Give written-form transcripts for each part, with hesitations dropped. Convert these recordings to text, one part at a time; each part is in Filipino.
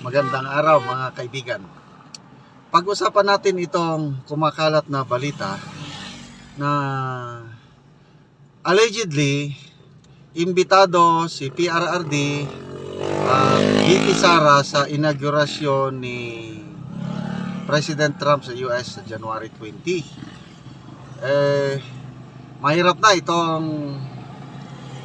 Magandang araw mga kaibigan. Pag-usapan natin itong kumakalat na balita na allegedly imbitado si PRRD VP Sara sa inaugurasyon ni President Trump sa US sa January 20. Mahirap na itong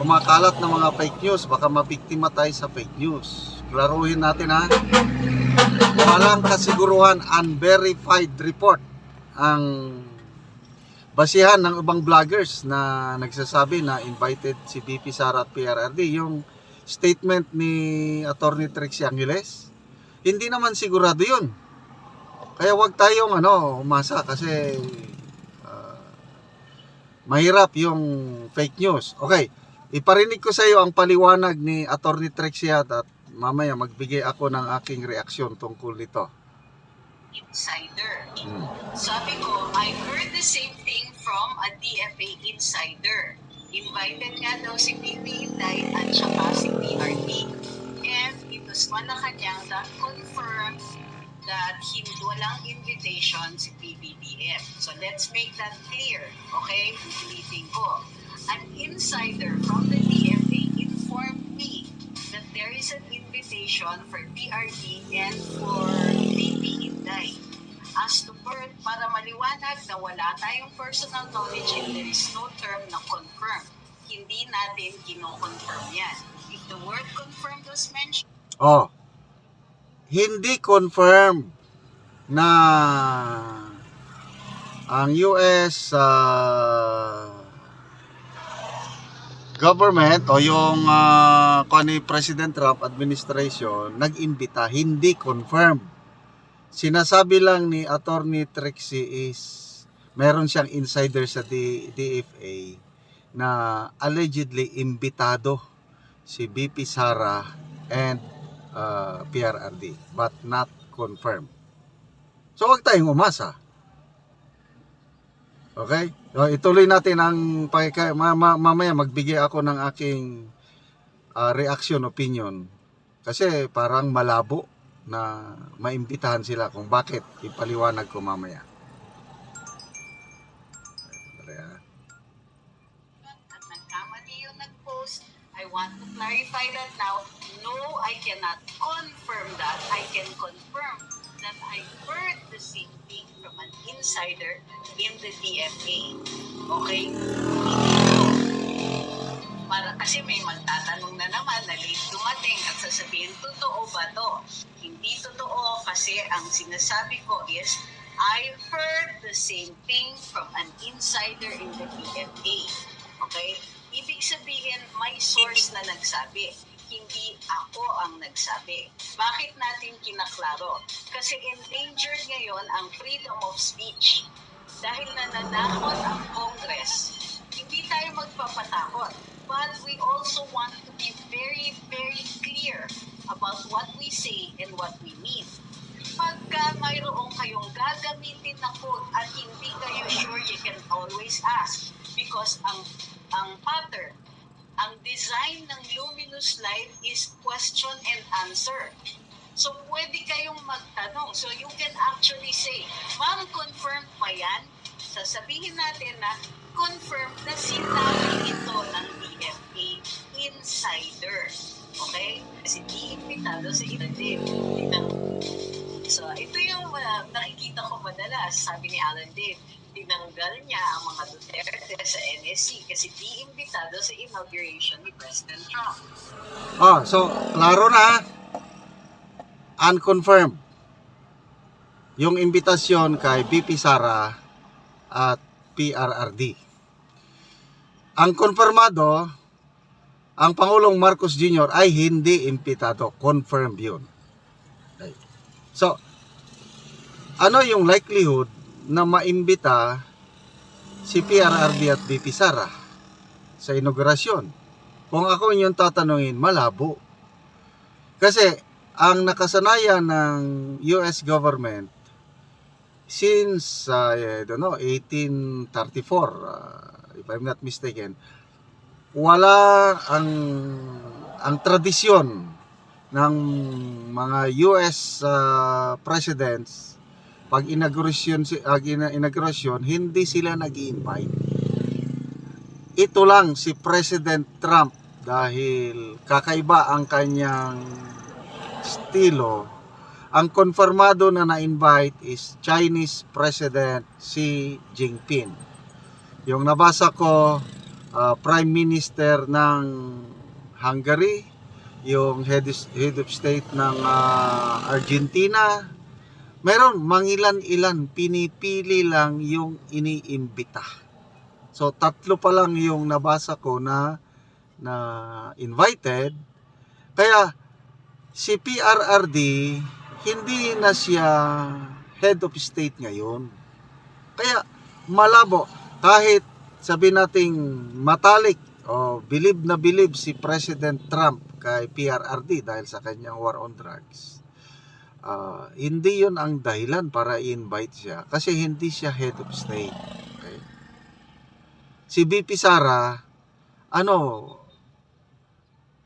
kumakalat na mga fake news. Baka mabiktima tayo sa fake news. Klaruhin natin ha. Walang kasiguruhan, unverified report ang basihan ng ibang vloggers na nagsasabi na invited si VP Sara at PRRD. Yung statement ni Attorney Trixie Angeles, hindi naman sigurado yun. Kaya wag tayong umasa kasi mahirap yung fake news. Okay, iparinig ko sa iyo ang paliwanag ni Attorney Trixie at mamaya magbigay ako ng aking reaksyon tungkol nito. Insider. Sabi ko, I heard the same thing from a DFA insider. Invited nga daw si BP Inday at saka si PRD. And it was Malacanang that confirmed that walang invitation si PBBM. So let's make that clear, okay? Ulitin ko. An insider from the DFA informed me that there is an invitation for PRD and for BP Inday. As to birth, para maliwanag na wala tayong personal knowledge and there is no term na confirm. Hindi natin kino-confirm yan. If the word confirmed was mentioned, hindi confirm na ang US government o yung ni President Trump administration nag-imbita, hindi confirm. Sinasabi lang ni Attorney Trixie is meron siyang insider sa DFA na allegedly imbitado si VP Sara and PRRD but not confirmed. So wag tayong umasa. Okay? So, ituloy natin ang mamaya magbigay ako ng aking reaction, opinion. Kasi parang malabo na maimbitahan sila kung bakit. Ipaliwanag ko mamaya. at nagkamali yung nag-post, I want to clarify that now. No, I cannot confirm that. I can confirm that I heard the same thing from an insider in the DFA. Okay? Para kasi may magtatanong na naman na late dumating at sasabihin, totoo ba to? Hindi totoo kasi ang sinasabi ko is, I heard the same thing from an insider in the DFA. Okay? Ibig sabihin, may source na nagsabi. Hindi ako ang nagsabi. Bakit natin kinaklaro? Kasi endangered ngayon ang freedom of speech. Dahil nananakot ang Congress, hindi tayo magpapatakot. But we also want to be very, very clear about what we say and what we mean. Pagka mayroong kayong gagamitin na quote at hindi kayo sure, you can always ask. Because ang pattern, ang design ng Luminous Live is question and answer. So, pwede kayong magtanong. So, you can actually say, ma'am, confirmed ba yan? Sasabihin natin na confirmed na sinabi ito ng DFA insider. Okay? Kasi di-imbitado sa ilalim. So, ito yung nakikita ko madalas. Sabi ni Alan Dave, tinanggal niya ang mga Duterte sa NSC kasi di-imbitado sa inauguration ni President Trump. So, klaro na. Unconfirmed yung imbitasyon kay VP Sara at PRRD. Ang konfirmado, ang Pangulong Marcos Jr. ay hindi imbitado. Confirmed yun. Okay. So, ano yung likelihood na maimbita si PRRD at VP Sara sa inaugurasyon? Kung ako yung tatanungin, malabo. Kasi ang nakasanayan ng US government since 1834, if I'm not mistaken, wala ang tradisyon ng mga US presidents, pag inaugurasyon, hindi sila nag-i-invite. Ito lang si President Trump, dahil kakaiba ang kanyang estilo. Ang konfirmado na na-invite is Chinese President Xi Jinping. Yung nabasa ko, Prime Minister ng Hungary, yung head of state ng Argentina, meron mangilan-ilan, pinipili lang yung iniimbita. So tatlo pa lang yung nabasa ko na invited. Kaya si PRRD hindi na siya head of state ngayon. Kaya malabo, kahit sabi nating matalik o bilib na bilib si President Trump kay PRRD dahil sa kanyang war on drugs, hindi yun ang dahilan para i-invite siya, kasi hindi siya head of state. Okay? Si VP Sara,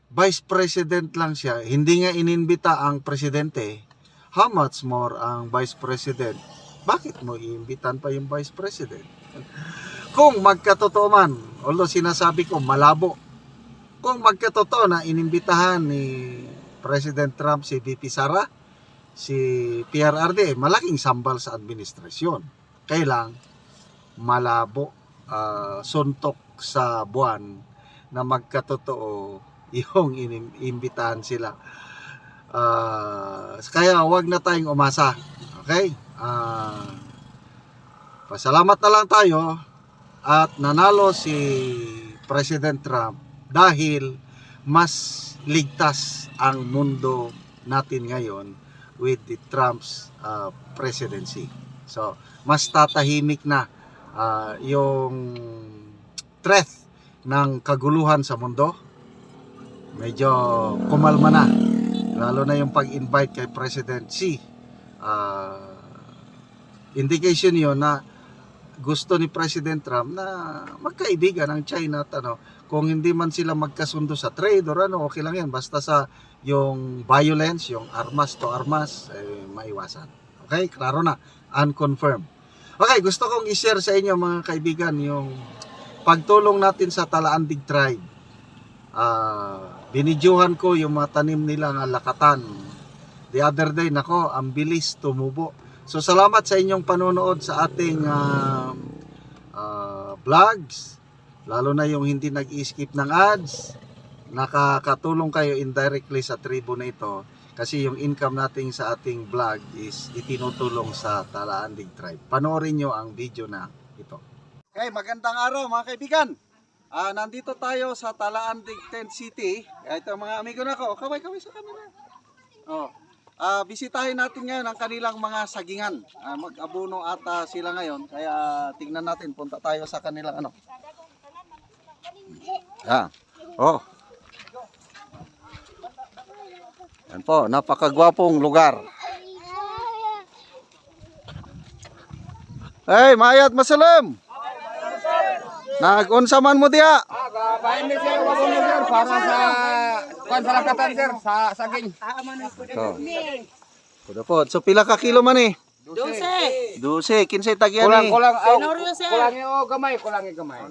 vice president lang siya, hindi nga inimbita ang presidente. How much more ang vice president? Bakit mo iimbitan pa yung vice president? Kung magkatotoo man, although sinasabi ko malabo, kung magkatotoo na inimbitahan ni President Trump si VP Sara, si PRRD, malaking sambal sa administrasyon. Kailang malabo, suntok sa buwan na magkatotoo yung inimbitahan sila. Kaya wag na tayong umasa. Okay? Pasalamat na lang tayo at nanalo si President Trump dahil mas ligtas ang mundo natin ngayon with the Trump's presidency. So, mas tatahimik na yung threat ng kaguluhan sa mundo. Medyo kumalma na. Lalo na yung pag-invite kay President Xi. Indication yun na gusto ni President Trump na magkaibigan ng China at kung hindi man sila magkasundo sa trade or okay lang yan, basta sa yung violence, yung armas to armas, maiwasan. Okay, klaro na, unconfirmed. Okay, gusto kong i-share sa inyo mga kaibigan yung pagtulong natin sa Talaandig tribe. Binidyohan ko yung mga tanim nila ng lakatan. The other day, nako, ang bilis tumubo. So salamat sa inyong panonood sa ating vlogs, lalo na yung hindi nag-skip ng ads. Nakakatulong kayo indirectly sa tribo na ito kasi yung income natin sa ating vlog is itinutulong sa Talaandig tribe. Panoorin nyo ang video na ito. Okay, magandang araw mga kaibigan. Nandito tayo sa Talaandig Tent City. Ito mga amigo na ko. Kaway sa camera. Bisitahin natin ngayon ang kanilang mga sagingan. Mag-abuno ata sila ngayon. Kaya tingnan natin. Punta tayo sa kanilang Yan po, napakagwapong lugar. Hey, mayat masalam. Nag-unsa man mo diya? Bahin ni sir, wag mo sir para sa konsalakatan sir sa saging. Pudapod. So pila ka kilo man eh? 12. 12, kinsay tagyan eh. Kulang Tenorio, sir. kulang yung gamay, kulang yung gamay.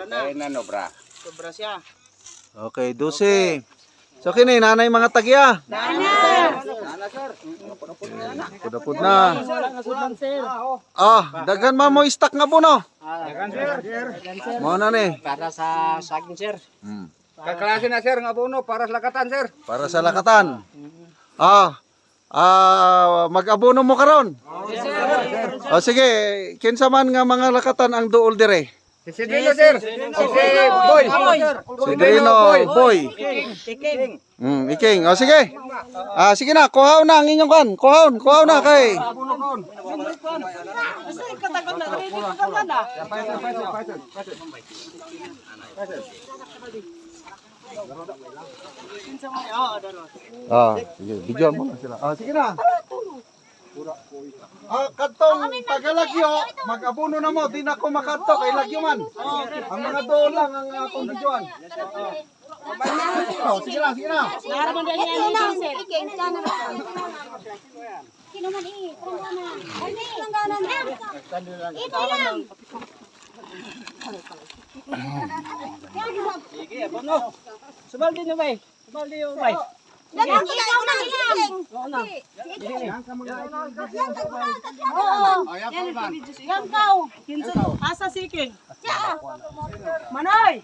Ay nanobra. Sobra siya. Okay, 12. So kini nanay mga tagya. Nana! Pudapod na. Kulang sir. Daghan man mo stock nga buno. Dagan sir. Mo na ni. Para sa saging sir. Kaklase na sir ng abono para sa lakatan sir. Para sa lakatan. Mag-abono mo karon. Sige, kinsa man nga mga lakatan ang duol dire. Si Sidrino sir. Si Boy. Si Drino Boy. Tiking. Iking. Sige. Sige na, kuhaw na ang inyong kan. Kuhaw na kay. Kasi katagal na. Ready ka na na. Sige, video mo na sila. Sige na. Kadtong tagalagyo, mag-abuno na mo, di na ko makadto kay lagyo man. Ang mga doon lang ang akong videoan. Sige lang, sige lang. Naraman din yan ni Vincent. Sige, abono. Subaldi na bay. Subaldi yung bay. Ikaw na ilang. Oo na. Oh, yan pa man. Yan kau. Kinsa asa siking. Manay.